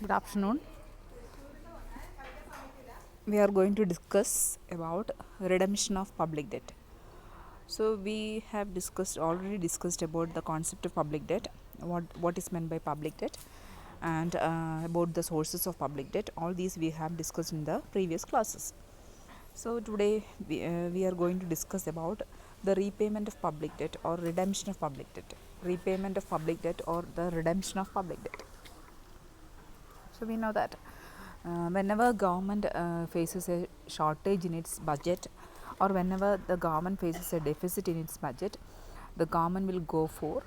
Good afternoon. We are going to discuss about redemption of public debt. So we have already discussed about the concept of public debt, what is meant by public debt, and about the sources of public debt. All these we have discussed in the previous classes. So today we are going to discuss about the repayment of public debt or redemption of public debt. Repayment of public debt or the redemption of public debt. So we know that whenever government faces a shortage in its budget, or whenever the government faces a deficit in its budget, the government will go for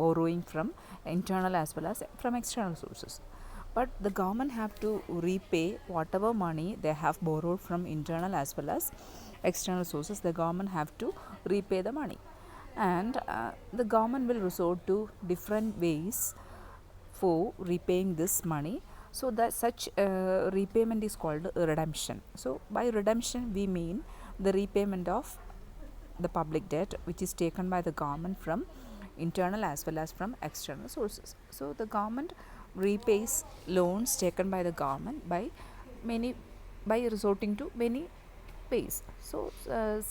borrowing from internal as well as from external sources. But the government have to repay whatever money they have borrowed from internal as well as external sources. The government have to repay the money, and the government will resort to different ways for repaying this money. So that such repayment is called redemption. So by redemption we mean the repayment of the public debt which is taken by the government from internal as well as from external sources. So the government repays loans taken by the government by resorting to many ways. So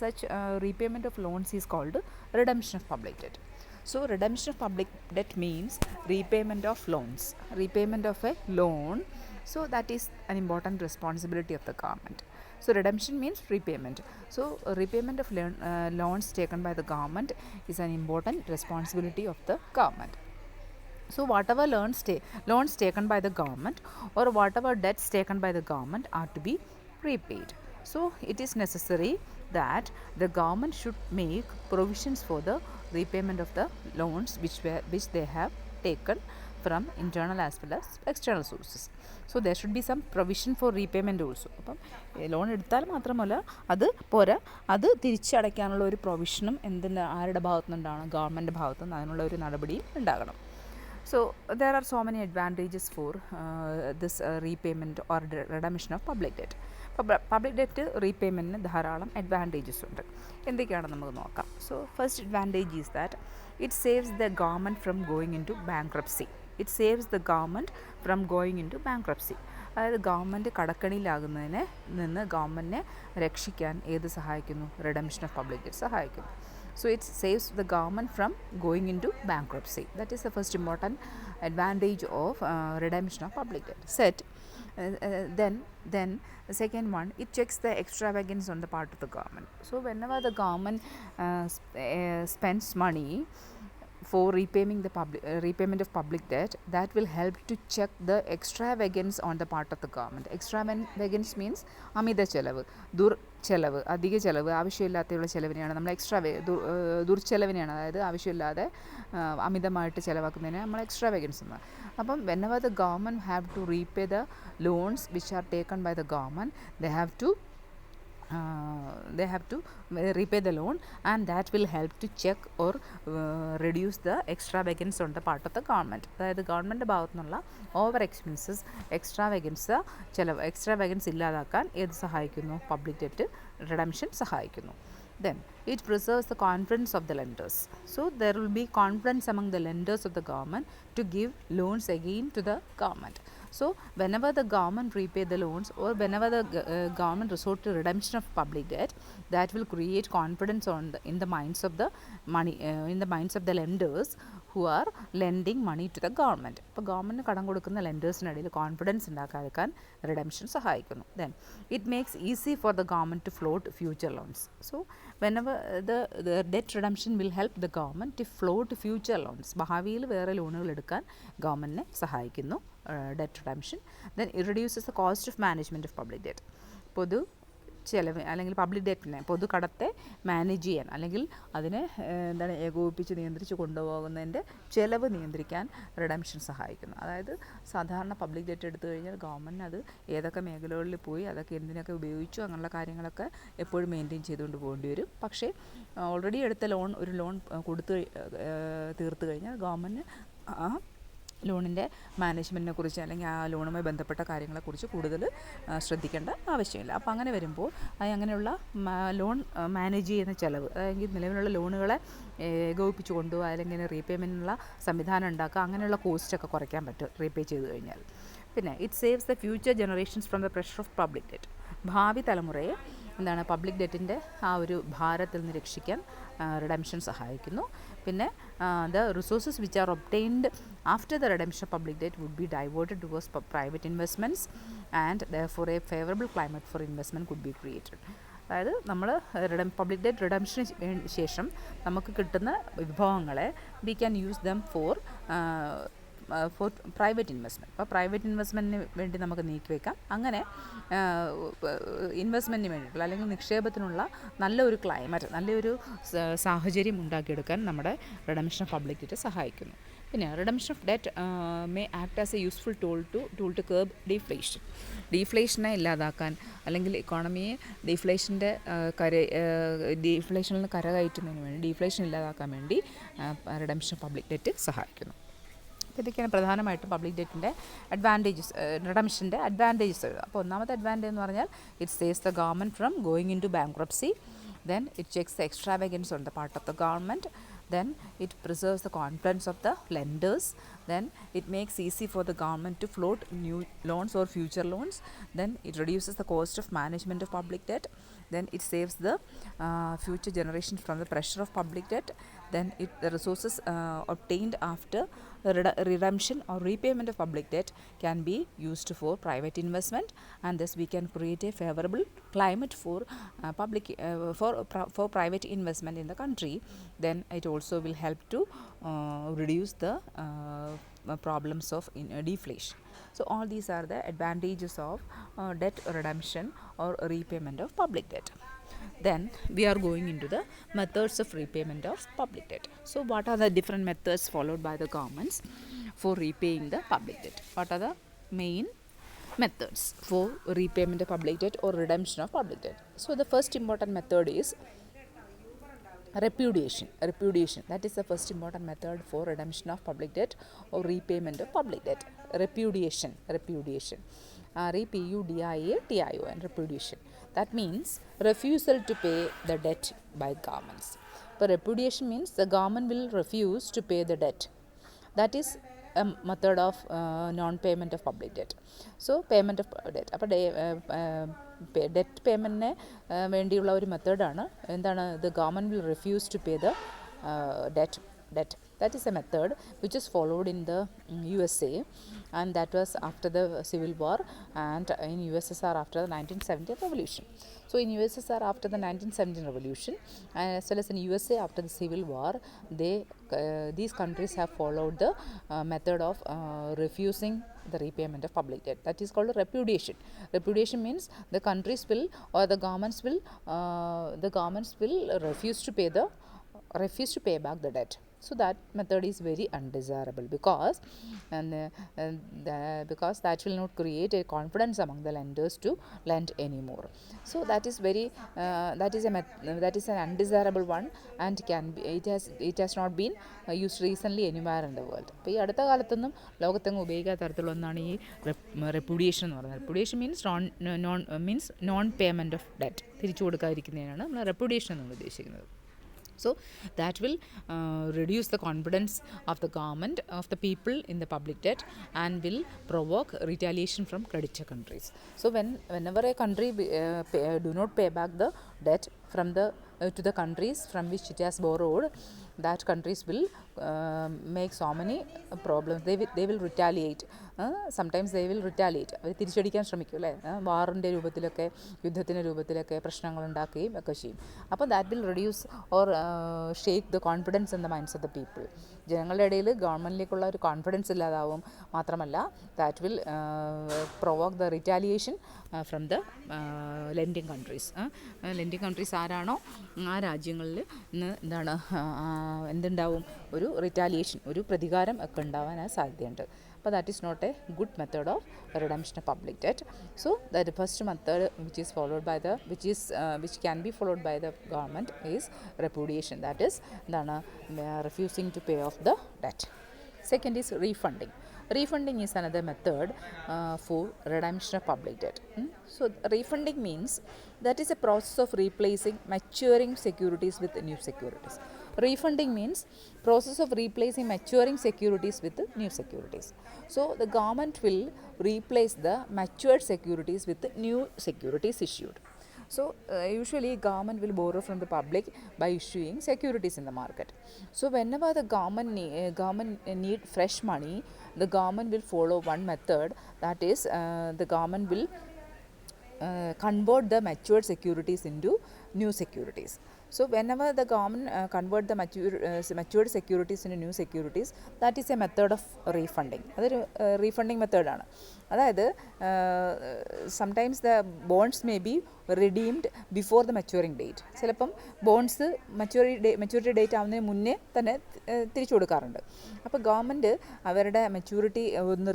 such repayment of loans is called redemption of public debt. So redemption of public debt means repayment of loans, repayment of a loan. So that is an important responsibility of the government. So redemption means repayment. So repayment of loans taken by the government is an important responsibility of the government. So whatever loans taken by the government or whatever debts taken by the government are to be repaid. So it is necessary that the government should make provisions for the repayment of the loans which they have taken from internal as well as external sources. So there should be some provision for repayment also. അപ്പം loan എടുത്താൽ മാത്രമല്ല അത് പോരാ, അത് തിരിച്ചടയ്ക്കാനുള്ള ഒരു പ്രൊവിഷനും ആരുടെ ഭാഗത്തു നിന്നുണ്ടാകണം, government ഭാഗത്തു നിന്ന് അതിനുള്ള ഒരു നടപടിയും ഉണ്ടാകണം. So there are so many advantages for this repayment or redemption of public debt. Public debt റീപേയ്മെൻറ്റിന് ധാരാളം അഡ്വാൻറ്റേജസ് ഉണ്ട്. എന്തൊക്കെയാണെന്ന് നമുക്ക് നോക്കാം. So first advantage is that it saves the government from going in to bankruptcy. It saves the government from going in to bankruptcy. അതായത് government കടക്കണിയിലാകുന്നതിനെ നിന്ന് ഗവൺമെൻറ്റിനെ രക്ഷിക്കാൻ ഏത് സഹായിക്കുന്നു? റിഡംഷൻ ഓഫ് പബ്ലിക് ഡെറ്റ് സഹായിക്കുന്നു. So it saves the government from going into bankruptcy. That is the first important advantage of redemption of public debt. Then the second one, it checks the extravagance on the part of the government. So whenever the government spends money for repayment of public debt, that will help to check the extravagance on the part of the government. Extravagance means അമിത ചെലവ്, ചെലവ്, അധിക ചെലവ്, ആവശ്യമില്ലാത്തയുള്ള ചെലവിനെയാണ് നമ്മൾ ദുർച്ചെലവിനെയാണ്, അതായത് ആവശ്യമില്ലാതെ അമിതമായിട്ട് ചിലവാക്കുന്നതിനെ നമ്മൾ എക്സ്ട്രാവേഗൻസ് എന്ന്. അപ്പം whenever the government have to repay the loans which are taken by the government, they have to repay the loan, and that will help to check or reduce the extravagance on the part of the government. അതായത് government ഭാഗത്തു നിന്നുള്ള over expenses, എക്സ്ട്രാവേഗൻസ് ഇല്ലാതാക്കാൻ ഏത് സഹായിക്കുന്നു? Public debt redemption സഹായിക്കുന്നു. Then it preserves the confidence of the lenders. So there will be confidence among the lenders of the government to give loans again to the government. So whenever the government repay the loans, or whenever the government resort to redemption of public debt, that will create confidence in the minds of the lenders who are lending money to the government. ഇപ്പോൾ government കടം കൊടുക്കുന്ന ലെൻഡേഴ്സിനിടയിൽ confidence ഉണ്ടാക്കാൻ redemption സഹായിക്കുന്നു. Then it makes easy for the government to float future loans. So whenever the debt redemption will help the government to float future loans. ഭാവിയിൽ വേറെ ലോണുകൾ എടുക്കാൻ ഗവൺമെൻറ്റിനെ സഹായിക്കുന്നു debt redemption. Then it reduces the cost of management of public debt. പൊതു ചെലവ് അല്ലെങ്കിൽ public ഡെറ്റിനെ, പൊതുകടത്തെ manage ചെയ്യാൻ അല്ലെങ്കിൽ അതിനെ ഏകോപിപ്പിച്ച് നിയന്ത്രിച്ച് കൊണ്ടുപോകുന്നതിൻ്റെ ചിലവ് നിയന്ത്രിക്കാൻ റിഡംഷൻ സഹായിക്കുന്നു. അതായത് സാധാരണ പബ്ലിക് ഡെറ്റ് എടുത്തു കഴിഞ്ഞാൽ ഗവൺമെൻറ് അത് ഏതൊക്കെ മേഖലകളിൽ പോയി അതൊക്കെ എന്തിനൊക്കെ ഉപയോഗിച്ചു അങ്ങനെയുള്ള കാര്യങ്ങളൊക്കെ എപ്പോഴും മെയിൻറ്റെയിൻ ചെയ്തുകൊണ്ട് പോകേണ്ടി വരും. പക്ഷേ ഓൾറെഡി എടുത്ത ഒരു ലോൺ തീർത്തു കഴിഞ്ഞാൽ ഗവൺമെൻറ് ആ ലോണിൻ്റെ മാനേജ്മെൻറ്റിനെ കുറിച്ച് അല്ലെങ്കിൽ ആ ലോണുമായി ബന്ധപ്പെട്ട കാര്യങ്ങളെക്കുറിച്ച് കൂടുതൽ ശ്രദ്ധിക്കേണ്ട ആവശ്യമില്ല. അപ്പോൾ അങ്ങനെ വരുമ്പോൾ അങ്ങനെയുള്ള ലോൺ മാനേജ് ചെയ്യുന്ന ചിലവ്, അല്ലെങ്കിൽ നിലവിലുള്ള ലോണുകളെ ഏകോപിപ്പിച്ച് കൊണ്ടുപോകുക അല്ലെങ്കിൽ റീപേയ്മെൻറ്റിനുള്ള സംവിധാനം ഉണ്ടാക്കുക, അങ്ങനെയുള്ള കോസ്റ്റൊക്കെ കുറയ്ക്കാൻ പറ്റും റീപേ ചെയ്ത് കഴിഞ്ഞാൽ. പിന്നെ it saves the future generations from the pressure of public debt. ഭാവി തലമുറയെ എന്താണ് പബ്ലിക് ഡെറ്റിൻ്റെ ആ ഒരു ഭാരത്തിൽ നിന്ന് രക്ഷിക്കാൻ റിഡംഷൻ സഹായിക്കുന്നു. പിന്നെ the resources which are obtained after the redemption of public debt would be diverted towards private investments and therefore a favourable climate for investment could be created. അതായത് നമ്മൾ പബ്ലിക് ഡെറ്റ് റിഡംഷന് ശേഷം നമുക്ക് കിട്ടുന്ന വിഭവങ്ങളെ we can use them for private investment. അപ്പോൾ private ഇൻവെസ്റ്റ്മെൻറ്റിന് വേണ്ടി നമുക്ക് നീക്കി വയ്ക്കാം. അങ്ങനെ ഇൻവെസ്റ്റ്മെൻറ്റിന് വേണ്ടിയിട്ടുള്ള അല്ലെങ്കിൽ നിക്ഷേപത്തിനുള്ള നല്ലൊരു ക്ലൈമറ്റ്, നല്ലൊരു സാഹചര്യം ഉണ്ടാക്കിയെടുക്കാൻ നമ്മുടെ റിഡംഷൻ ഓഫ് പബ്ലിക് ഡെറ്റ് സഹായിക്കുന്നു. പിന്നെ redemption of debt may act as a useful tool to curb ഡീഫ്ലേഷനെ ഇല്ലാതാക്കാൻ, അല്ലെങ്കിൽ ഇക്കോണമിയെ ഡീഫ്ലേഷനിൽ നിന്ന് കരകയറ്റുന്നതിന് വേണ്ടി, ഡീഫ്ലേഷൻ ഇല്ലാതാക്കാൻ വേണ്ടി റിഡംഷൻ ഓഫ് പബ്ലിക് ഡെറ്റ് സഹായിക്കുന്നു. ഇതൊക്കെയാണ് പ്രധാനമായിട്ടും പബ്ലിക് ഡെറ്റിൻ്റെ അഡ്വാൻറ്റേജസ്, റിഡംഷൻ്റെ അഡ്വാൻറ്റേജസ്. അപ്പോൾ ഒന്നാമത്തെ അഡ്വാൻറ്റേജ് എന്ന് പറഞ്ഞാൽ it saves the government from going in to bankruptcy. Then it checks the extravagance on the part of the government. Then it preserves the confidence of the lenders. Then it makes easy for the government to float new loans or future loans. Then it reduces the cost of management of public debt. Then it saves the future generations from the pressure of public debt. Then the resources obtained after redemption or repayment of public debt can be used for private investment, and thus we can create a favorable climate for for private investment in the country. Then it also will help to reduce the problems of deflation. So all these are the advantages of debt redemption or repayment of public debt. Then we are going into the methods of repayment of public debt. So what are the different methods followed by the governments for repaying the public debt? What are the main methods for repayment of public debt or redemption of public debt? So the first important method is repudiation. That is the first important method for redemption of public debt or repayment of public debt. Repudiation. Repudiation. Repudiation. That means refusal to pay the debt by governments. So repudiation means the government will refuse to pay the debt. That is a method of non-payment of public debt. So payment of debt. അപ്പോൾ debt പേയ്മെൻറ്റിന് വേണ്ടിയുള്ള ഒരു മെത്തേഡാണ് എന്താണ്, the government will refuse to pay the debt. That is a method which is followed in the USA, and that was after the Civil War, and in USSR after the 1917 revolution. So in USSR after the 1917 revolution, as well as in USA after the Civil War, these countries have followed the method of refusing the repayment of public debt. That is called repudiation. Repudiation means the countries will, or the governments will refuse to pay back the debt. So that method is very undesirable because that will not create a confidence among the lenders to lend anymore. So that is an undesirable one, and it has not been used recently anywhere in the world. അപ്പോൾ ഈ അടുത്ത കാലത്തൊന്നും ലോകത്തെങ്ങും ഉപയോഗിക്കാത്ത തരത്തിലുള്ള ഒന്നാണ് ഈ repudiation എന്ന് പറയുന്നത്. Repudiation means non payment of debt. തിരിച്ചു കൊടുക്കാതിരിക്കുന്നതിനാണ് നമ്മൾ repudiation എന്ന് ഉദ്ദേശിക്കുന്നത്. So that will reduce the confidence of the government, of the people in the public debt, and will provoke retaliation from creditor countries. So whenever a country do not pay back the debt from to the countries from which it has borrowed, that countries will make so many problems. They will retaliate. Sometimes they will retaliate. അവർ തിരിച്ചടിക്കാൻ ശ്രമിക്കും അല്ലേ, വാറിൻ്റെ രൂപത്തിലൊക്കെ, യുദ്ധത്തിൻ്റെ രൂപത്തിലൊക്കെ പ്രശ്നങ്ങൾ ഉണ്ടാക്കുകയും ഒക്കെ ചെയ്യും. അപ്പോൾ that will reduce or shake the confidence in the minds of the people. ജനങ്ങളുടെ ഇടയിൽ ഗവൺമെൻറ്റിലേക്കുള്ള ഒരു കോൺഫിഡൻസ് ഇല്ലാതാവും. മാത്രമല്ല that will provoke the retaliation from the lending countries. Lending countries ആരാണോ ആ രാജ്യങ്ങളിൽ ഇന്ന് എന്തുണ്ടാവും, ഒരു റിറ്റാലിയേഷൻ, ഒരു പ്രതികാരം ഒക്കെ ഉണ്ടാവാൻ സാധ്യതയുണ്ട്. But that is not a good method of redemption of public debt. So the first method which can be followed by the government is repudiation. That is refusing to pay off the debt. Second is refunding. Refunding is another method for redemption of public debt. So refunding means that is a process of replacing maturing securities with new securities. Refunding means process of replacing maturing securities with new securities. So the government will replace the matured securities with new securities issued. So usually government will borrow from the public by issuing securities in the market. So whenever the government need fresh money, the government will follow one method, that is the government will convert the matured securities into new securities. So whenever the government convert the matured securities into new securities, that is a method of refunding. അതൊരു refunding മെത്തേഡാണ്. അതായത് sometimes the bonds may be redeemed before the maturing date. ചിലപ്പം bonds maturity date ആവുന്നതിന് മുന്നേ തന്നെ തിരിച്ചു കൊടുക്കാറുണ്ട്. അപ്പോൾ ഗവൺമെൻറ് അവരുടെ മെച്യൂരിറ്റി ഒന്ന്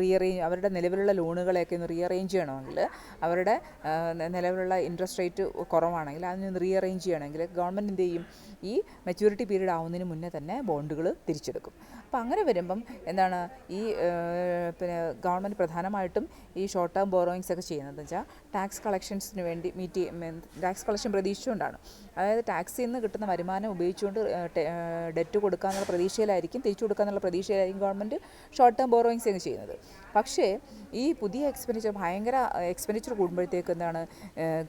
അവരുടെ നിലവിലുള്ള ലോണുകളെയൊക്കെ ഒന്ന് റീഅറേഞ്ച് ചെയ്യണമെങ്കിൽ, അവരുടെ നിലവിലുള്ള ഇൻട്രസ്റ്റ് റേറ്റ് കുറവാണെങ്കിൽ അതിനൊന്ന് റീഅറേഞ്ച് ചെയ്യണമെങ്കിൽ ഗവൺമെൻറ് എന്ത് ചെയ്യും, ഈ മെച്യൂരിറ്റി പീരീഡ് ആവുന്നതിന് മുന്നേ തന്നെ ബോണ്ടുകൾ തിരിച്ചെടുക്കും. അപ്പോൾ അങ്ങനെ വരുമ്പം എന്താണ്, ഈ പിന്നെ ഗവൺമെൻറ് പ്രധാനമായിട്ടും ഈ ഷോർട്ട് ടേം ബോറോയിങ്സ് ഒക്കെ ചെയ്യുന്നത് വെച്ചാൽ ടാക്സ് കളക്ഷൻസിന് വേണ്ടി ടാക്സ് കളക്ഷൻ പ്രതീക്ഷിച്ചുകൊണ്ടാണ്. അതായത് ടാക്സിൽ നിന്ന് കിട്ടുന്ന വരുമാനം ഉപയോഗിച്ചുകൊണ്ട് ഡെറ്റ് കൊടുക്കാന്നുള്ള പ്രതീക്ഷയിലായിരിക്കും, തിരിച്ചു കൊടുക്കാന്നുള്ള പ്രതീക്ഷയിലായിരിക്കും ഗവൺമെൻറ് ഷോർട്ട് ടേം ബോറോയിങ്സ് ഒക്കെ ചെയ്യുന്നത്. പക്ഷേ ഈ പുതിയ ഭയങ്കര എക്സ്പെൻഡിച്ചർ കൂടുമ്പോഴത്തേക്ക് എന്താണ്,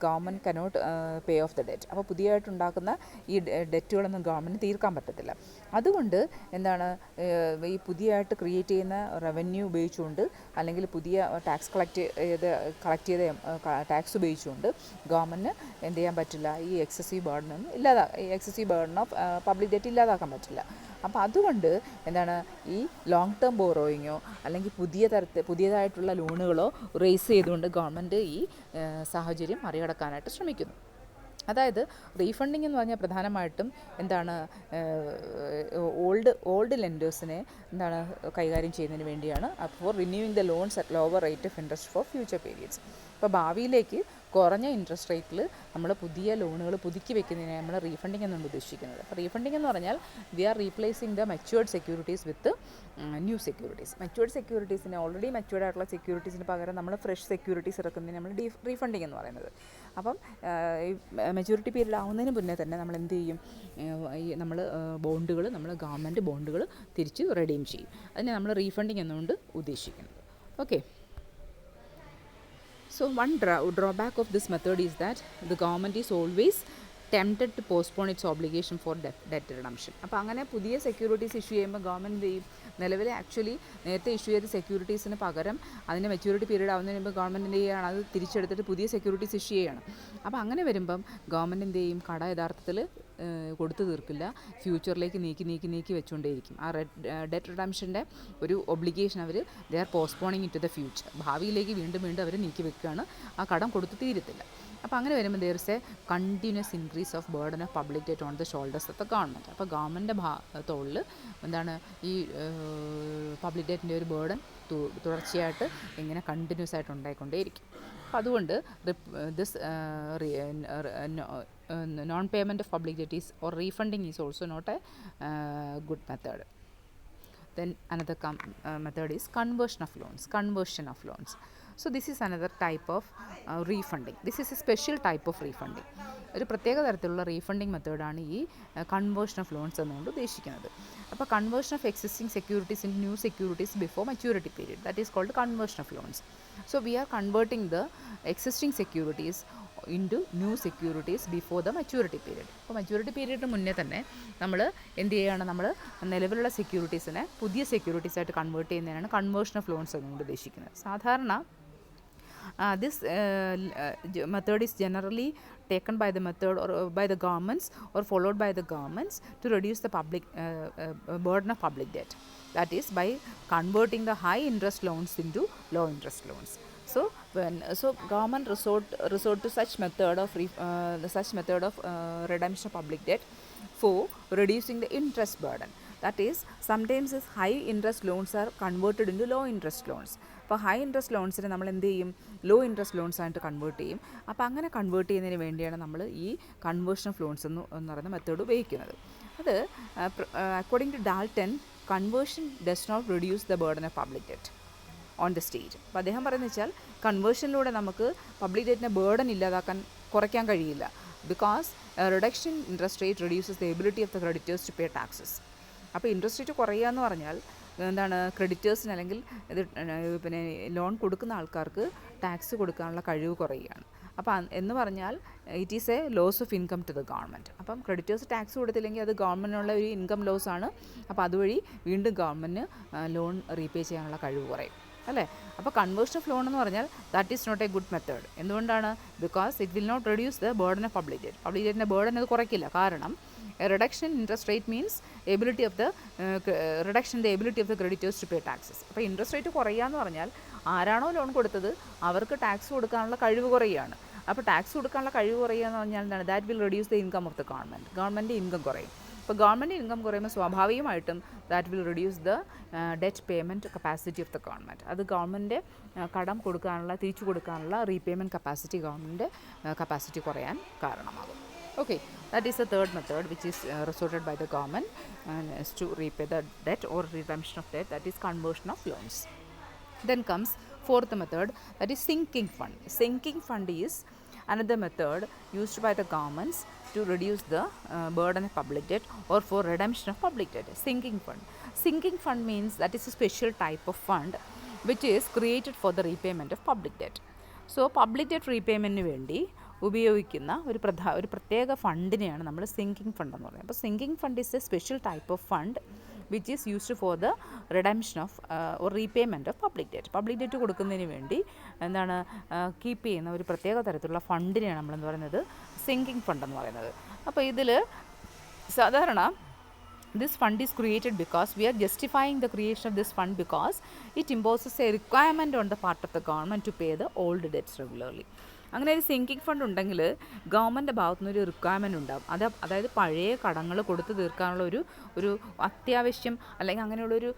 government cannot pay of the debt. അപ്പോൾ പുതിയതായിട്ടുണ്ടാക്കുന്ന ഈ ഡെറ്റുകളൊന്നും ഗവൺമെൻറ് തീർക്കാൻ പറ്റത്തില്ല. അതുകൊണ്ട് എന്താണ്, ഈ പുതിയതായിട്ട് ക്രിയേറ്റ് ചെയ്യുന്ന റവന്യൂ ഉപയോഗിച്ചുകൊണ്ട്, അല്ലെങ്കിൽ പുതിയ ടാക്സ് കളക്ട് ചെയ്ത ടാക്സ് ഉപയോഗിച്ചുകൊണ്ട് ഗവൺമെൻറ് എന്ത് ചെയ്യാൻ പറ്റില്ല, ഈ excessive burden of public debt ഇല്ലാതാക്കാൻ പറ്റില്ല. അപ്പോൾ അതുകൊണ്ട് എന്താണ്, ഈ ലോങ് ടേം ബോറോയിങ്ങോ അല്ലെങ്കിൽ പുതിയതായിട്ടുള്ള ലോണുകളോ റേസ് ചെയ്തുകൊണ്ട് ഗവൺമെൻറ് ഈ സാഹചര്യം മറികടക്കാനായിട്ട് ശ്രമിക്കുന്നു. അതായത് റീഫണ്ടിങ് എന്ന് പറഞ്ഞാൽ പ്രധാനമായിട്ടും എന്താണ്, ഓൾഡ് ലെൻഡേഴ്സിനെ എന്താണ് കൈകാര്യം ചെയ്യുന്നതിന് വേണ്ടിയാണ്. അപ്പോൾ renewing the loans at lower rate of interest for future periods. അപ്പോൾ ഭാവിയിലേക്ക് കുറഞ്ഞ ഇൻട്രസ്റ്റ് റേറ്റിൽ നമ്മൾ പുതിയ ലോണുകൾ പുതുക്കി വെക്കുന്നതിനെ നമ്മൾ റീഫണ്ടിങ് എന്നാണ് ഉദ്ദേശിക്കുന്നത്. അപ്പോൾ റീഫണ്ടിങ് എന്ന് പറഞ്ഞാൽ we are replacing the matured securities with new securities. Matured സെക്യൂരിറ്റീസിന് ഓൾറെഡി മെച്യൂർഡ് ആയിട്ടുള്ള സെക്യൂരിറ്റീസിന് പകരം നമ്മൾ ഫ്രഷ് സെക്യൂരിറ്റീസ് ഇറക്കുന്നതിന് നമ്മൾ റീഫണ്ടിങ് എന്ന് പറയുന്നത്. അപ്പം ഈ മെച്യൂരിറ്റി പീരീഡ് ആവുന്നതിന് മുന്നേ തന്നെ നമ്മൾ എന്ത് ചെയ്യും, ഈ നമ്മൾ ഗവൺമെൻറ് ബോണ്ടുകൾ തിരിച്ച് റെഡീം ചെയ്യും. അതിനെ നമ്മൾ റീഫണ്ടിങ് എന്നുകൊണ്ട് ഉദ്ദേശിക്കുന്നത്. Okay. So one drawback of this method is that the government is always tempted to postpone its obligation for debt redemption. അപ്പോൾ അങ്ങനെ പുതിയ സെക്യൂരിറ്റീസ് ഇഷ്യൂ ചെയ്യുമ്പോൾ ഗവൺമെൻറ് ചെയ്യും, നിലവിലെ നേരത്തെ ഇഷ്യൂ ചെയ്ത സെക്യൂരിറ്റീസിന് പകരം അതിൻ്റെ മെച്യൂരിറ്റി പീരീഡ് ആവുന്നതിന് മുമ്പ് ഗവൺമെൻറ് എന്ത് ചെയ്യുകയാണ്, അത് തിരിച്ചെടുത്തിട്ട് പുതിയ സെക്യൂരിറ്റീസ് ഇഷ്യൂ ചെയ്യണം. അപ്പോൾ അങ്ങനെ വരുമ്പം ഗവൺമെൻറ് എന്ത് ചെയ്യും, കട യഥാർത്ഥത്തിൽ കൊടുത്തു തീർക്കില്ല, ഫ്യൂച്ചറിലേക്ക് നീക്കി വെച്ചുകൊണ്ടേയിരിക്കും. ആ ഡെറ്റ് റിഡംഷൻ്റെ ഒരു obligation they are postponing in to the future. ഭാവിയിലേക്ക് വീണ്ടും അവർ നീക്കി വെക്കുകയാണ്, ആ കടം കൊടുത്തു തീരത്തില്ല. അപ്പോൾ അങ്ങനെ വരുമ്പോൾ there is a continuous increase of burden of public debt on the shoulders of the government. അപ്പോൾ ഗവൺമെൻറ്റിൻ്റെ തോളിൽ എന്താണ്, ഈ പബ്ലിക് ഡെറ്റിൻ്റെ ഒരു ബേർഡൻ തുടർച്ചയായിട്ട് ഇങ്ങനെ കണ്ടിന്യൂസ് ആയിട്ട് ഉണ്ടായിക്കൊണ്ടേയിരിക്കും. അപ്പോൾ അതുകൊണ്ട് this non payment of public debt or refunding is also not a good method. Then another method is conversion of loans. So this is another type of refunding. This is a special type of refunding. ഒരു പ്രത്യേക തരത്തിലുള്ള refunding മെത്തേഡാണ് ഈ conversion of loans എന്നുകൊണ്ട് ഉദ്ദേശിക്കുന്നത്. അപ്പോൾ conversion of existing securities in new securities before maturity period, that is called conversion of loans. So we are converting the existing securities into new securities before the maturity period. അപ്പോൾ maturity പീരീഡിന് മുന്നേ തന്നെ നമ്മൾ എന്ത് ചെയ്യുകയാണ്, നമ്മൾ നിലവിലുള്ള സെക്യൂരിറ്റീസിനെ പുതിയ സെക്യൂരിറ്റീസായിട്ട് കൺവേർട്ട് ചെയ്യുന്നതിനാണ് കൺവേർഷൻ ഓഫ് ലോൺസ് എന്നുകൊണ്ട് ഉദ്ദേശിക്കുന്നത്. സാധാരണ this method is generally taken by the governments or followed by the governments to reduce the public burden of public debt. That is by converting the high interest loans into low interest loans. So government resort to such method of redemption of public debt for reducing the interest burden. That is, sometimes high interest loans are converted into low interest loans. അപ്പോൾ high interest ലോൺസിനെ നമ്മൾ എന്ത് ചെയ്യും, law interest loans ആയിട്ട് convert ചെയ്യും. അപ്പോൾ അങ്ങനെ convert ചെയ്യുന്നതിന് വേണ്ടിയാണ് നമ്മൾ ഈ കൺവേർഷൻ ഓഫ് ലോൺസ് എന്ന് പറയുന്ന മെത്തേഡ് ഉപയോഗിക്കുന്നത്. അത് according to Dalton, conversion does not reduce the burden of public debt on the state. അപ്പോൾ അദ്ദേഹം പറയുന്നത് വെച്ചാൽ കൺവേർഷനിലൂടെ നമുക്ക് പബ്ലിക് ഡെറ്റിൻ്റെ ബേർഡൻ കുറയ്ക്കാൻ കഴിയില്ല. because a reduction in interest rate reduces the ability of the creditors to pay taxes. അപ്പോൾ interest rate കുറയുക എന്ന് പറഞ്ഞാൽ എന്താണ്, ക്രെഡിറ്റേഴ്സിന് അല്ലെങ്കിൽ ഇത് പിന്നെ ലോൺ കൊടുക്കുന്ന ആൾക്കാർക്ക് ടാക്സ് കൊടുക്കാനുള്ള കഴിവ് കുറയുകയാണ്. അപ്പോൾ എന്ന് പറഞ്ഞാൽ it is a loss of income to the government. അപ്പം ക്രെഡിറ്റേഴ്സ് ടാക്സ് കൊടുത്തില്ലെങ്കിൽ അത് ഗവൺമെൻറ്റിനുള്ള ഒരു ഇൻകം ലോസ് ആണ്. അപ്പോൾ അതുവഴി വീണ്ടും ഗവൺമെൻറ് ലോൺ റീപേ ചെയ്യാനുള്ള കഴിവ് കുറയും അല്ലേ. അപ്പോൾ കൺവേർഷൻ ഓഫ് ലോൺ എന്ന് പറഞ്ഞാൽ that is not a good method. എന്തുകൊണ്ടാണ്? Because it will not reduce the burden of public debt. Public ഡെറ്റിൻ്റെ ബേർഡൻ അത് കുറയ്ക്കില്ല. കാരണം a reduction in interest rate means ability of the reduction in the ability of the creditors to pay taxes. അപ്പോൾ interest rate കുറയുക എന്ന് പറഞ്ഞാൽ ആരാണോ loan കൊടുത്തത് അവർക്ക് ടാക്സ് കൊടുക്കാനുള്ള കഴിവ് കുറയുകയാണ്. അപ്പോൾ ടാക്സ് കൊടുക്കാനുള്ള കഴിവ് കുറയുക എന്ന് പറഞ്ഞാൽ എന്താണ്? That will reduce the income of the government. Government income കുറയും. അപ്പോൾ ഗവൺമെൻറ് ഇൻകം കുറയുമ്പോൾ സ്വാഭാവികമായിട്ടും that will reduce the debt payment capacity of the government. അത് ഗവൺമെൻറ് കടം കൊടുക്കാനുള്ള, തിരിച്ചു കൊടുക്കാനുള്ള റീപേയ്മെൻറ്റ് കപ്പാസിറ്റി, ഗവൺമെൻറ് കപ്പാസിറ്റി കുറയാൻ കാരണമാകും. Okay, that is the third method which is resorted by the government to repay the debt or redemption of debt, that is conversion of loans. Then comes fourth method, that is sinking fund. Sinking fund is another method used by the governments to reduce the burden of public debt or for redemption of public debt. Sinking fund. Sinking fund means that is a special type of fund which is created for the repayment of public debt. So public debt repayment വേണ്ടി ഉപയോഗിക്കുന്ന ഒരു പ്രത്യേക ഫണ്ടിനെയാണ് നമ്മൾ sinking fund എന്ന് പറയുന്നത്. അപ്പോൾ sinking fund is A special type of fund which is used for the redemption of or repayment of public debt. Public debt കൊടുക്കുന്നതിന് വേണ്ടി എന്താണ് കീപ്പ് ചെയ്യുന്ന ഒരു പ്രത്യേക തരത്തിലുള്ള ഫണ്ടിനെയാണ് നമ്മളെന്ന് പറയുന്നത് സിങ്കിങ് ഫണ്ട് എന്ന് പറയുന്നത്. അപ്പോൾ ഇതിൽ സാധാരണ this fund is created because we are justifying the creation of this fund because it imposes a requirement on the part of the government to pay the old debts regularly. അങ്ങനെ ഒരു sinking fund ഉണ്ടെങ്കിൽ government ഭാഗത്തു നിന്നൊരു requirement ഉണ്ടാകും. അതായത് പഴയ കടങ്ങൾ കൊടുത്തു തീർക്കാനുള്ള ഒരു അത്യാവശ്യം അല്ലെങ്കിൽ അങ്ങനെയുള്ളൊരു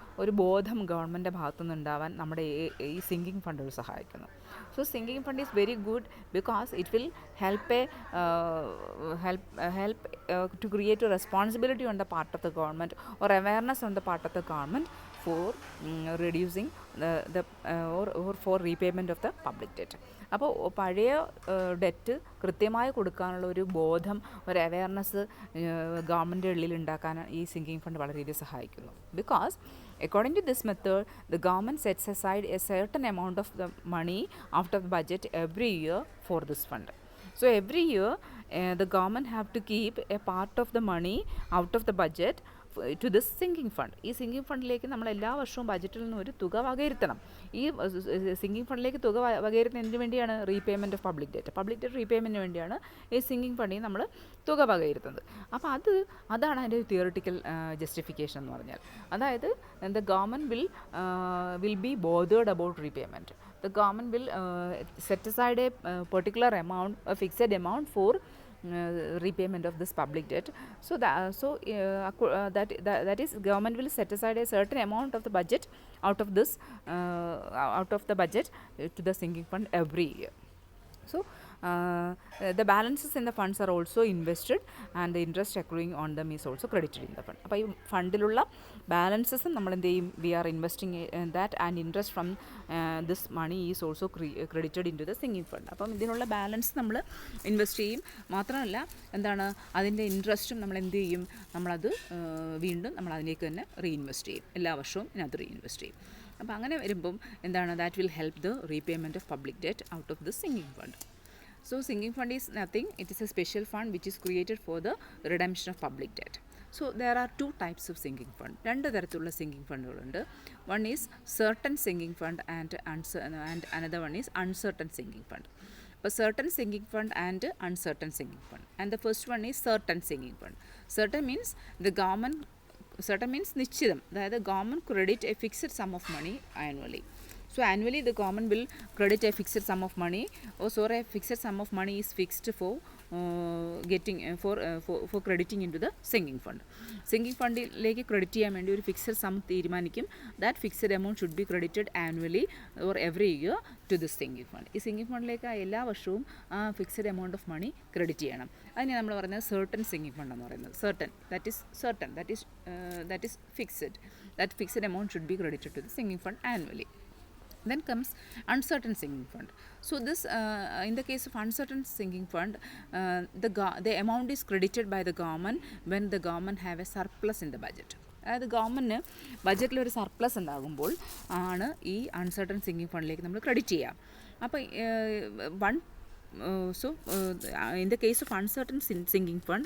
ബോധം ഗവൺമെൻറ് ഭാഗത്തു നിന്നുണ്ടാവാൻ നമ്മുടെ ഈ സിങ്കിങ് ഫണ്ടുകൾ സഹായിക്കുന്നു. So sinking fund is very good because it will help to create a responsibility on the part of the government or awareness on the part of the government for reducing or for repayment of the public debt. അപ്പോൾ പഴയ debt കൃത്യമായി കൊടുക്കാനുള്ള ഒരു ബോധം, ഒരു awareness government ഉള്ളിൽ ഉണ്ടാക്കാൻ ഈ സിങ്കിങ് ഫണ്ട് വളരെയധികം സഹായിക്കുന്നു. Because according to this method, the government sets aside a certain amount of the money out of the budget every year for this fund. So every year the government have to keep a part of the money out of the budget to this sinking fund. ഈ sinking ഫണ്ടിലേക്ക് നമ്മൾ എല്ലാ വർഷവും ബജറ്റിൽ നിന്ന് ഒരു തുക വകയിരുത്തണം. ഈ സിങ്കിങ് ഫണ്ടിലേക്ക് തുക വകയിരുത്തുന്നതിന് വേണ്ടിയാണ് repayment of public debt. Public debt റീപേയ്മെൻറ്റിന് വേണ്ടിയാണ് ഈ സിങ്കിങ് ഫണ്ടിൽ നമ്മൾ തുക വകയിരുത്തുന്നത്. അപ്പോൾ അതാണ് അതിൻ്റെ തിയറിറ്റിക്കൽ ജസ്റ്റിഫിക്കേഷൻ എന്ന് പറഞ്ഞാൽ. അതായത് the government will be bothered about repayment. The government will set aside a particular amount, a fixed amount for repayment of this public debt. So that is government will set aside a certain amount of the budget out of the budget to the sinking fund every year. So the balances in the funds are also invested and the interest accruing on them is also credited in the fund. അപ്പോൾ ഈ ഫണ്ടിലുള്ള ബാലൻസസും നമ്മൾ എന്ത് ചെയ്യും? We are investing that and interest from this money is also credited in to the sinking fund. അപ്പം ഇതിനുള്ള balance നമ്മൾ invest ചെയ്യും. മാത്രമല്ല എന്താണ്, അതിൻ്റെ ഇൻട്രസ്റ്റും നമ്മൾ എന്ത് ചെയ്യും? നമ്മളത് വീണ്ടും നമ്മൾ അതിലേക്ക് തന്നെ റീഇൻവെസ്റ്റ് ചെയ്യും. എല്ലാ വർഷവും ഇതിനകത്ത് റീഇൻവെസ്റ്റ് ചെയ്യും. അപ്പോൾ അങ്ങനെ വരുമ്പം എന്താണ്, that will help the repayment of public debt out of the sinking fund. So sinking fund is nothing, it is a special fund which is created for the redemption of public debt. So there are two types of sinking fund. രണ്ട് തരത്തിലുള്ള sinking ഫണ്ടുകളുണ്ട്. One is certain sinking fund and another one is uncertain sinking fund. But certain sinking fund and uncertain sinking fund. And the first one is certain sinking fund. Certain means the government, certain means നിശ്ചിതം, അതായത് government credit a fixed sum of money annually. So annually the government will credit a fixed sum of money, or so a fixed sum of money is fixed for crediting into the sinking fund. Sinking ഫണ്ടിലേക്ക് credit ചെയ്യാൻ വേണ്ടി ഒരു fixed sum തീരുമാനിക്കും. That fixed amount should be credited annually or every year to this sinking fund. ഈ sinking ഫണ്ടിലേക്ക് എല്ലാ വർഷവും ആ fixed amount of money credit ചെയ്യണം. അതിനെ നമ്മൾ പറയുന്നത് certain സിങ്കിങ് ഫണ്ട് എന്ന് പറയുന്നത്. That is fixed. That fixed amount should be credited to the sinking fund annually. Then comes uncertain sinking fund. So this in the case of uncertain sinking fund, the amount is credited by the government when the government have a surplus in the budget. അതായത് ഗവൺമെൻറ്റിന് ബജറ്റിൽ ഒരു surplus ഉണ്ടാകുമ്പോൾ ആണ് ഈ uncertain sinking ഫണ്ടിലേക്ക് നമ്മൾ credit ചെയ്യുക. അപ്പോൾ in the case of uncertain sinking fund,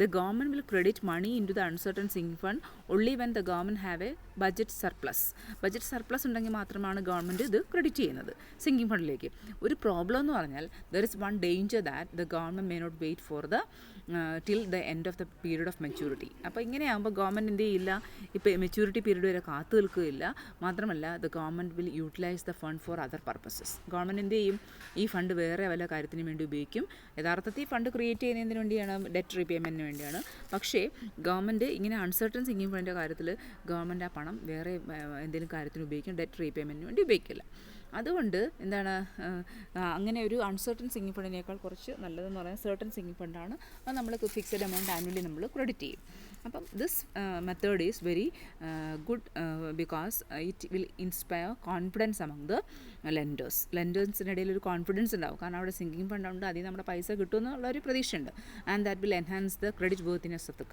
the government will credit money into the uncertain sinking fund only when the government have a budget surplus. Budget surplus ഉണ്ടെങ്കിൽ മാത്രമാണ് government ഇത് credit ചെയ്യുന്നത് sinking ഫണ്ടിലേക്ക്. ഒരു problem എന്ന് പറഞ്ഞാൽ there is one danger that the government may not wait for the till the end of the period of maturity. അപ്പോൾ ഇങ്ങനെയാകുമ്പോൾ ഗവൺമെൻറ് എന്ത് ചെയ്യില്ല, ഇപ്പോൾ മെച്യൂരിറ്റി പീരീഡ് വരെ കാത്തു നിൽക്കുകയില്ല. മാത്രമല്ല the government will utilise the fund for other purposes. Government എന്ത് ചെയ്യും, ഈ ഫണ്ട് വേറെ വല്ല കാര്യത്തിന് വേണ്ടി ഉപയോഗിക്കും. യഥാർത്ഥത്തിൽ ഫണ്ട് ക്രിയേറ്റ് ചെയ്യുന്നതിന് വേണ്ടിയാണ്, ഡെറ്റ് റീപേയ്മെൻറ്റിന് വേണ്ടിയാണ്. പക്ഷേ ഗവൺമെൻറ് ഇങ്ങനെ അൺസർട്ടൺ സിങ്കിങ് ഫണ്ടിൻ്റെ കാര്യത്തിൽ ഗവൺമെൻറ് ആ പണം വേറെ എന്തെങ്കിലും കാര്യത്തിന് ഉപയോഗിക്കും, ഡെറ്റ് റീപേയ്മെൻറ്റിന് വേണ്ടി ഉപയോഗിക്കില്ല. അതുകൊണ്ട് എന്താണ്, അങ്ങനെ ഒരു അൺസർട്ടൺ സിങ്കിങ് ഫണ്ടിനേക്കാൾ കുറച്ച് നല്ലതെന്ന് പറയാൻ സർട്ടൺ സിങ്കിങ് ഫണ്ടാണ്. അത് നമ്മൾ ഫിക്സഡ് എമൗണ്ട് ആനുവലി നമ്മൾ ക്രെഡിറ്റ് ചെയ്യും. അപ്പം this method is very good because it will inspire confidence among the ലെൻഡേഴ്സിനിടയിൽ ഒരു കോൺഫിഡൻസ് ഉണ്ടാവും. കാരണം അവിടെ സിങ്കിങ് ഫണ്ട് ഉണ്ട്, അതിൽ നമ്മുടെ പൈസ കിട്ടുമെന്നുള്ളൊരു പ്രതീക്ഷയുണ്ട്. And that will enhance the credit worthiness of the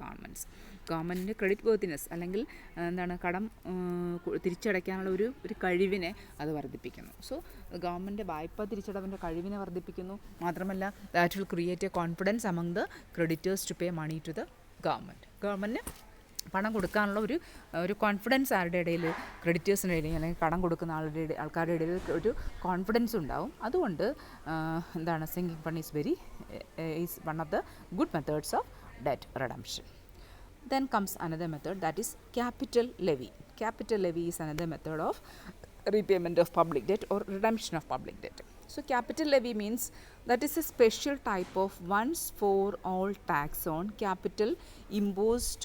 ഗവൺമെൻറ്റിൻ്റെ ക്രെഡിറ്റ് വേർത്തിനെസ്, അല്ലെങ്കിൽ എന്താണ്, കടം തിരിച്ചടയ്ക്കാനുള്ള ഒരു കഴിവിനെ അത് വർദ്ധിപ്പിക്കുന്നു. സോ ഗവൺമെൻറ് വായ്പ തിരിച്ചടവിൻ്റെ കഴിവിനെ വർദ്ധിപ്പിക്കുന്നു. മാത്രമല്ല that will create a confidence among the creditors to pay money to the government പണം കൊടുക്കാനുള്ള ഒരു കോൺഫിഡൻസ് ആരുടെ ഇടയിൽ, ക്രെഡിറ്റേഴ്സിൻ്റെ ഇടയിൽ, അല്ലെങ്കിൽ കടം കൊടുക്കുന്ന ആൾക്കാരുടെ ഇടയിൽ ഒരു കോൺഫിഡൻസ് ഉണ്ടാവും. അതുകൊണ്ട് എന്താണ്, sinking fund is one of the good methods of debt redemption. Then comes another method, that is capital levy. Capital levy is another method of repayment of public debt or redemption of public debt. So capital levy means that is a special type of once for all tax on capital imposed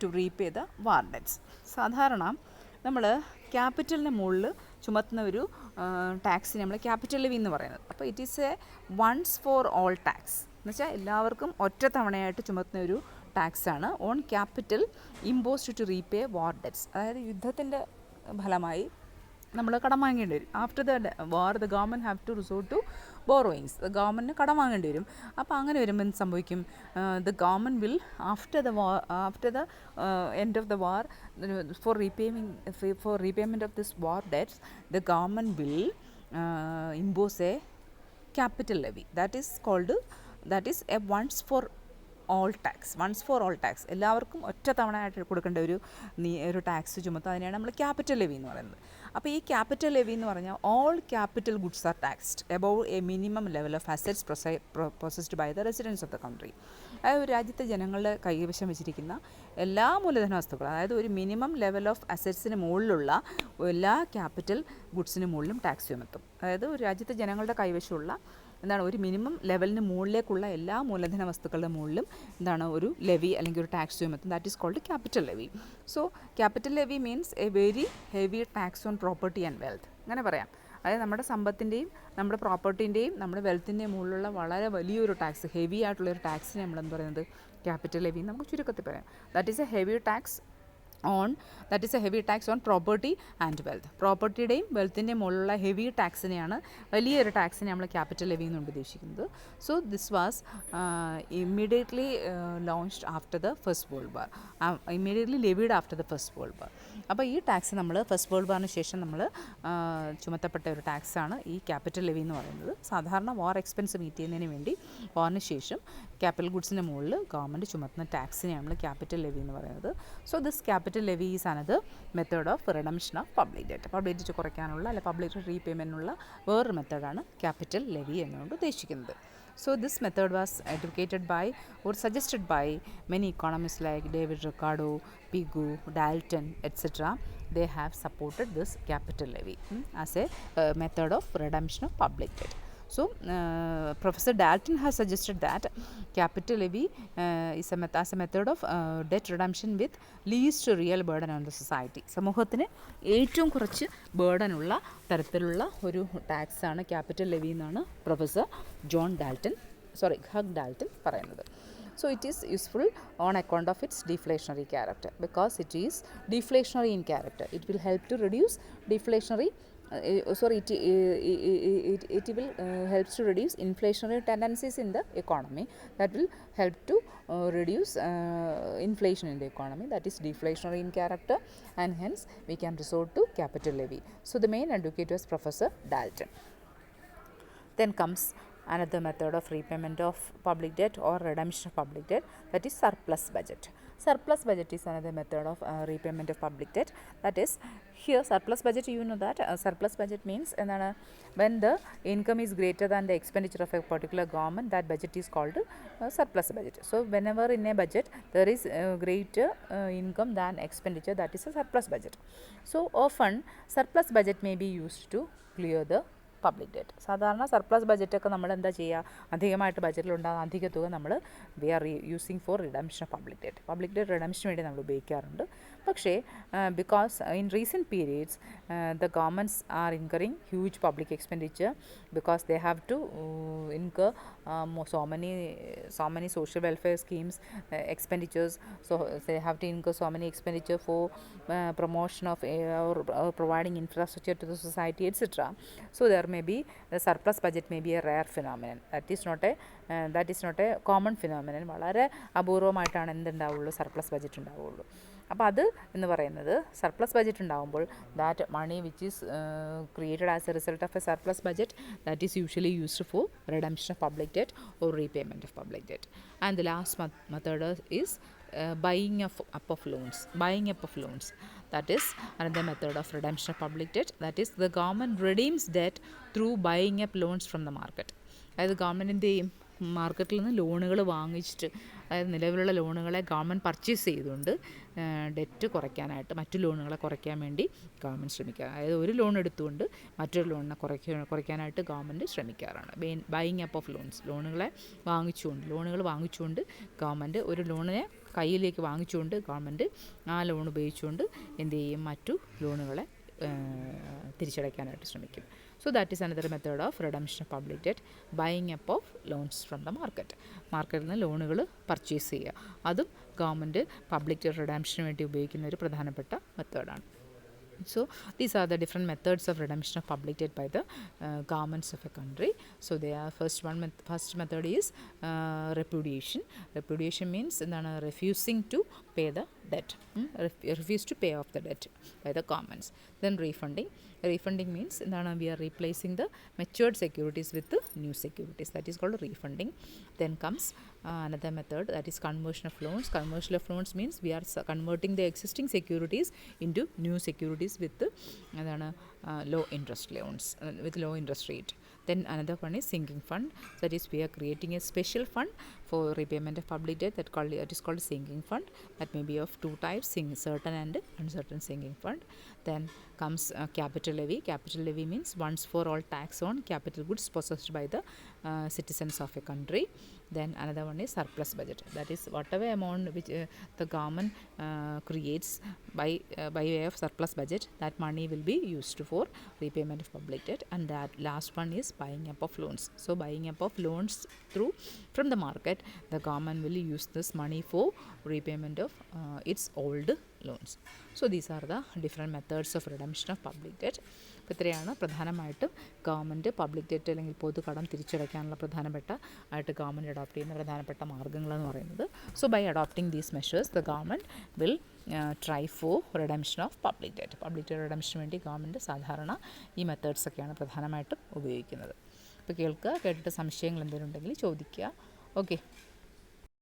to repay the war debts. സാധാരണ നമ്മൾ ക്യാപിറ്റലിന് മുകളിൽ ചുമത്തുന്ന ഒരു ടാക്സിന് നമ്മൾ capital levy എന്ന് പറയുന്നത്. അപ്പോൾ it is a once for all tax എന്ന് വെച്ചാൽ എല്ലാവർക്കും ഒറ്റ തവണയായിട്ട് ചുമത്തുന്ന ഒരു ടാക്സാണ് on capital imposed to repay war debts. അതായത് യുദ്ധത്തിൻ്റെ ഫലമായി നമ്മൾ കടം വാങ്ങേണ്ടി വരും. After the war the government have to resort to borrowings. ഗവൺമെൻറ്റിന് കടം വാങ്ങേണ്ടി വരും. അപ്പോൾ അങ്ങനെ വരുമ്പോൾ എന്ത് സംഭവിക്കും, the government will after the end of the war for repayment of this war debts the government will impose A capital levy. That is a once for all tax. എല്ലാവർക്കും ഒറ്റ തവണയായിട്ട് കൊടുക്കേണ്ട ഒരു ടാക്സ് ചുമത്തും. അതിനെയാണ് നമ്മൾ ക്യാപിറ്റൽ ലെവി എന്ന് പറയുന്നത്. അപ്പോൾ ഈ ക്യാപിറ്റൽ ലെവി എന്ന് പറഞ്ഞാൽ all capital goods are taxed above a minimum level of assets processed by the residents of the country. അതായത് ഒരു രാജ്യത്തെ ജനങ്ങളുടെ കൈവശം വെച്ചിരിക്കുന്ന എല്ലാ മൂലധന വസ്തുക്കളും, അതായത് ഒരു മിനിമം ലെവൽ ഓഫ് അസറ്റ്സിന് മുകളിലുള്ള എല്ലാ ക്യാപിറ്റൽ ഗുഡ്സിന് മുകളിലും ടാക്സ് ചുമത്തും. അതായത് ഒരു രാജ്യത്തെ ജനങ്ങളുടെ കൈവശമുള്ള ഒരു മിനിമം ലെവലിന് മുകളിലേക്കുള്ള എല്ലാ മൂലധന വസ്തുക്കളുടെ മുകളിലും ഒരു ലെവി അല്ലെങ്കിൽ ഒരു ടാക്സ് ചുമത്തും. That is called capital levy. So capital levy means a very heavy tax on property and wealth, അങ്ങനെ പറയാം. അതായത് നമ്മുടെ സമ്പത്തിൻ്റെയും നമ്മുടെ പ്രോപ്പർട്ടീൻ്റെയും നമ്മുടെ വെൽത്തിൻ്റെയും മുകളിലുള്ള വളരെ വലിയൊരു ടാക്സ്, ഹെവി ആയിട്ടുള്ളൊരു ടാക്സിനെ നമ്മളെന്ത് പറയുന്നത്, ക്യാപിറ്റൽ ലെവി നമുക്ക് ചുരുക്കത്തിൽ പറയാം. That is a heavy tax on property and wealth. പ്രോപ്പർട്ടിയുടെയും വെൽത്തിൻ്റെയും മുകളിലുള്ള ഹെവി ടാക്സിനെയാണ്, വലിയൊരു ടാക്സിനെ നമ്മൾ ക്യാപിറ്റൽ ലെവി എന്നുകൊണ്ട് ഉദ്ദേശിക്കുന്നത്. So this was immediately launched after the first world war, immediately levied after the first world war. അപ്പോൾ ഈ ടാക്സ് നമ്മൾ ഫസ്റ്റ് വേൾഡ് വാറിന് ശേഷം നമ്മൾ ചുമത്തപ്പെട്ട ഒരു ടാക്സാണ് ഈ ക്യാപിറ്റൽ ലെവി എന്ന് പറയുന്നത്. സാധാരണ വാർ എക്സ്പെൻസ് മീറ്റ് ചെയ്യുന്നതിന് വേണ്ടി വാറിന് ശേഷം ക്യാപിറ്റൽ ഗുഡ്സിൻ്റെ മുകളിൽ ഗവൺമെൻറ് ചുമത്തുന്ന ടാക്സിനെയാണ് നമ്മൾ ക്യാപിറ്റൽ ലെവി എന്ന് പറയുന്നത്. So this capital levy is another method of redemption of public debt. Public debt കുറയ്ക്കാനുള്ള അല്ലെങ്കിൽ പബ്ലിക് റീപേയ്മെൻറ്റിനുള്ള വേറൊരു മെത്തേഡാണ് ക്യാപിറ്റൽ ലെവി എന്നുകൊണ്ട് ഉദ്ദേശിക്കുന്നത്. So this method was advocated by or suggested by many economists like David Ricardo, Pigou, Dalton, etc. They have supported this capital levy as a method of redemption of public debt. So Professor Dalton has suggested that capital levy is as a method of debt redemption with least real burden on the society. സമൂഹത്തിന് ഏറ്റവും കുറച്ച് ബേർഡനുള്ള തരത്തിലുള്ള ഒരു ടാക്സാണ് capital levy എന്നാണ് professor hug Dalton പറയുന്നത്. So it is useful on account of its deflationary character, because it is deflationary in character. It will help to reduce deflationary it will helps to reduce inflationary tendencies in the economy. That will help to reduce inflation in the economy, that is deflationary in character, and hence we can resort to capital levy. So the main advocate was Professor Dalton. Then comes another method of repayment of public debt or redemption of public debt, that is surplus budget. Surplus budget is another method of repayment of public debt. That is, here surplus budget, you know that surplus budget means when the income is greater than the expenditure of a particular government, that budget is called surplus budget. So whenever in a budget there is greater income than expenditure, that is a surplus budget. So often surplus budget may be used to clear the public debt. സാധാരണ surplus ബഡ്ജറ്റൊക്കെ നമ്മൾ എന്താ ചെയ്യുക, അധികമായിട്ട് ബഡ്ജറ്റിലുണ്ടാകുന്ന അധിക തുക നമ്മൾ we are using for redemption of public debt. Public debt റിഡംഷന് വേണ്ടി നമ്മൾ ഉപയോഗിക്കാറുണ്ട്. പക്ഷേ because in recent periods the governments are incurring huge public expenditure because they have to incur so many social welfare schemes expenditures. So they have to incur so many expenditure for promotion of or providing infrastructure to the society, etc. So there may be the surplus budget may be a rare phenomenon. That is not a common phenomenon. വളരെ അപൂർവമായിട്ടാണ് എന്തുണ്ടാവുള്ളൂ, surplus budget ഉണ്ടാവുള്ളൂ. അപ്പോൾ അത് എന്ന് പറയുന്നത് surplus budget ഉണ്ടാകുമ്പോൾ that money which is created as a result of a surplus budget, that is usually used for redemption of public debt or repayment of public debt. And the last method is buying up of loans. That is another method of redemption of public debt. That is, the government redeems debt through buying up loans from the market. അതായത് ഗവൺമെൻറ്റിൻ്റെ മാർക്കറ്റിൽ നിന്ന് ലോണുകൾ വാങ്ങിച്ചിട്ട്, അതായത് നിലവിലുള്ള ലോണുകളെ government purchase ചെയ്തുകൊണ്ട് debt കുറയ്ക്കാനായിട്ട്, മറ്റു ലോണുകളെ കുറയ്ക്കാൻ വേണ്ടി ഗവൺമെൻറ് ശ്രമിക്കുക. അതായത് ഒരു ലോൺ എടുത്തുകൊണ്ട് മറ്റൊരു ലോണിനെ കുറയ്ക്കാനായിട്ട് ഗവൺമെൻറ് ശ്രമിക്കാറാണ്. ബൈയിങ് അപ്പ് ഓഫ് ലോണുകൾ വാങ്ങിച്ചുകൊണ്ട് ഗവൺമെൻറ് ഒരു ലോണിനെ കയ്യിലേക്ക് വാങ്ങിച്ചുകൊണ്ട് ഗവൺമെൻറ് ആ ലോൺ ഉപയോഗിച്ചുകൊണ്ട് എന്ത് ചെയ്യും, മറ്റു ലോണുകളെ തിരിച്ചടയ്ക്കാനായിട്ട് ശ്രമിക്കും. So that is another method of redemption of public debt, buying up of loans from the market. മാർക്കറ്റിൽ നിന്ന് ലോണുകൾ പർച്ചേസ് ചെയ്യുക, അതും ഗവൺമെൻറ് പബ്ലിക് ഡെറ്റ് റിഡംഷന് വേണ്ടി ഉപയോഗിക്കുന്ന ഒരു പ്രധാനപ്പെട്ട മെത്തേഡാണ്. So these are the different methods of redemption of public debt by the governments of a country. So they are first method is repudiation. Repudiation means refusing to pay the debt, refuse to pay off the debt by the governments. Then refunding means we are replacing the matured securities with the new securities, that is called refunding. Then comes another method, that is conversion of loans. Conversion of loans means we are converting the existing securities into new securities with low interest loans with low interest rate. Then another one is sinking fund, that is we are creating a special fund for repayment of public debt, that is called sinking fund. That may be of two types, certain and uncertain sinking fund. Then comes capital levy. Capital levy means once for all tax on capital goods possessed by the citizens of a country. Then another one is surplus budget, that is whatever amount which the government creates by way of surplus budget, that money will be used for repayment of public debt. And that last one is buying up of loans. So buying up of loans from the market, the government will use this money for repayment of its old loans. So these are the different methods of redemption of public debt. അപ്പോൾ ഇത്രയാണ് പ്രധാനമായിട്ടും government public debt അല്ലെങ്കിൽ പൊതുകടം തിരിച്ചടയ്ക്കാനുള്ള government adopt ചെയ്യുന്ന പ്രധാനപ്പെട്ട മാർഗ്ഗങ്ങളെന്ന് പറയുന്നത്. So by adopting these measures the government will try for redemption of public debt. Public debt റിഡംഷന് വേണ്ടി ഗവൺമെൻറ് സാധാരണ ഈ മെത്തേഡ്സൊക്കെയാണ് പ്രധാനമായിട്ടും ഉപയോഗിക്കുന്നത്. അപ്പോൾ കേട്ടിട്ട് സംശയങ്ങൾ എന്തെങ്കിലും ഉണ്ടെങ്കിൽ ചോദിക്കുക. ഓക്കെ.